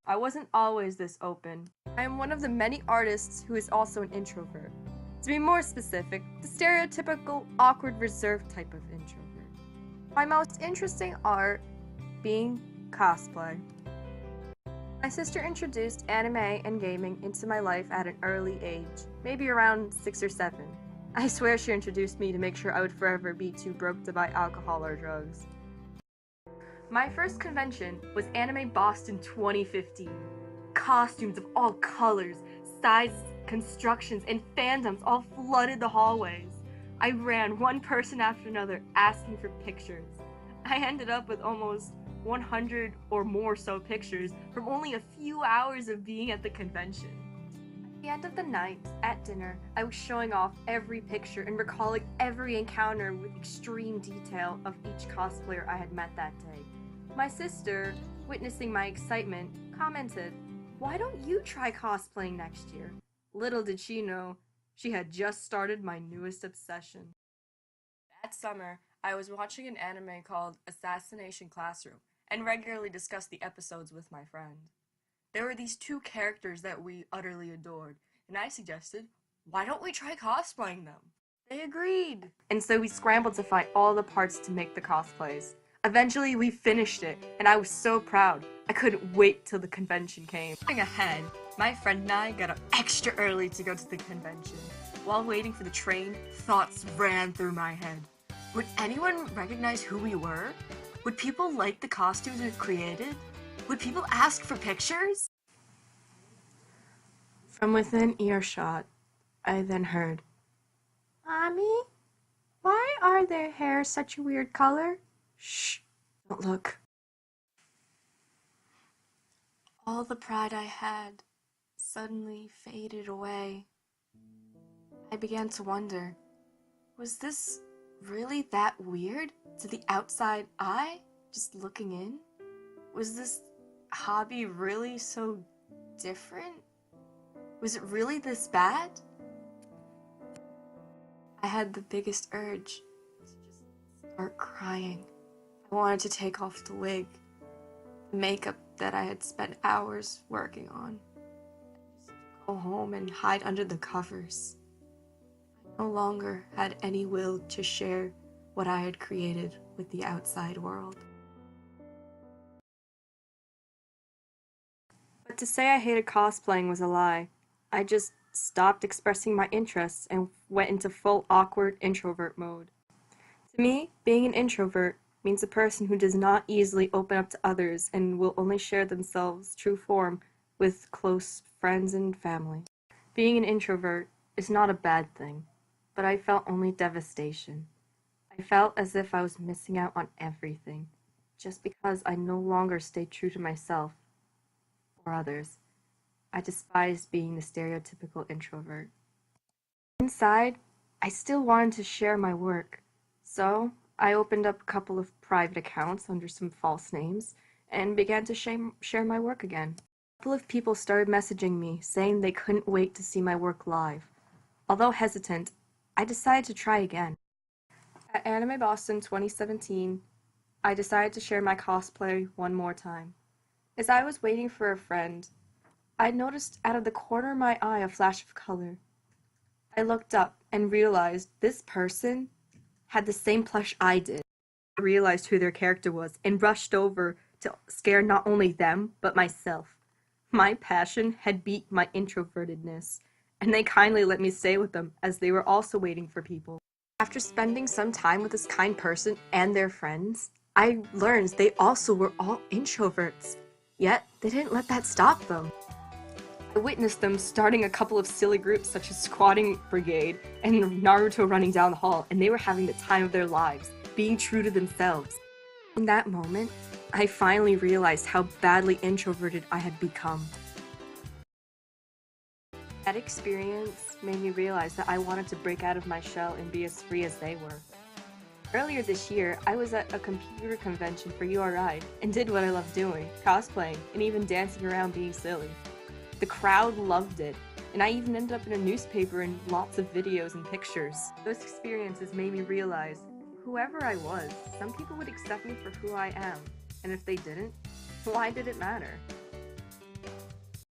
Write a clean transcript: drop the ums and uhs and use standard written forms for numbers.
I wasn't always this open. I am one of the many artists who is also an introvert. To be more specific, the stereotypical awkward reserved type of introvert. My most interesting art being cosplay. My sister introduced anime and gaming into my life at an early age, maybe around 6 or 7. I swear she introduced me to make sure I would forever be too broke to buy alcohol or drugs. My first convention was Anime Boston 2015. Costumes of all colors, sizes, constructions, and fandoms all flooded the hallways. I ran one person after another asking for pictures. I ended up with almost 100 or more so pictures from only a few hours of being at the convention. At the end of the night, at dinner, I was showing off every picture and recalling every encounter with extreme detail of each cosplayer I had met that day. My sister, witnessing my excitement, commented, "Why don't you try cosplaying next year?" Little did she know, she had just started my newest obsession. That summer, I was watching an anime called Assassination Classroom and regularly discussed the episodes with my friend. There were these two characters that we utterly adored, and I suggested, why don't we try cosplaying them? They agreed! And so we scrambled to find all the parts to make the cosplays. Eventually, we finished it, and I was so proud. I couldn't wait till the convention came. Going ahead, my friend and I got up extra early to go to the convention. While waiting for the train, thoughts ran through my head. Would anyone recognize who we were? Would people like the costumes we've created? Would people ask for pictures? From within earshot, I then heard, "Mommy, why are their hair such a weird color?" "Shh, don't look." All the pride I had suddenly faded away. I began to wonder, was this really that weird to the outside eye, just looking in? Was this hobby really so different? Was it really this bad? I had the biggest urge to just start crying. I wanted to take off the wig, the makeup that I had spent hours working on, just go home and hide under the covers. I no longer had any will to share what I had created with the outside world. But to say I hated cosplaying was a lie. I just stopped expressing my interests and went into full awkward introvert mode. To me, being an introvert means a person who does not easily open up to others and will only share themselves true form with close friends and family. Being an introvert is not a bad thing, but I felt only devastation. I felt as if I was missing out on everything, just because I no longer stayed true to myself or others. I despised being the stereotypical introvert. Inside, I still wanted to share my work, so I opened up a couple of private accounts under some false names and began to share my work again. A couple of people started messaging me saying they couldn't wait to see my work live. Although hesitant, I decided to try again. At Anime Boston 2017, I decided to share my cosplay one more time. As I was waiting for a friend, I noticed out of the corner of my eye a flash of color. I looked up and realized this person had the same plush I did. I realized who their character was and rushed over to scare not only them, but myself. My passion had beat my introvertedness, and they kindly let me stay with them as they were also waiting for people. After spending some time with this kind person and their friends, I learned they also were all introverts, yet they didn't let that stop them. I witnessed them starting a couple of silly groups such as Squatting Brigade and Naruto running down the hall, and they were having the time of their lives, being true to themselves. In that moment, I finally realized how badly introverted I had become. That experience made me realize that I wanted to break out of my shell and be as free as they were. Earlier this year, I was at a computer convention for URI and did what I love doing, cosplaying, and even dancing around being silly. The crowd loved it, and I even ended up in a newspaper and lots of videos and pictures. Those experiences made me realize, whoever I was, some people would accept me for who I am, and if they didn't, why did it matter?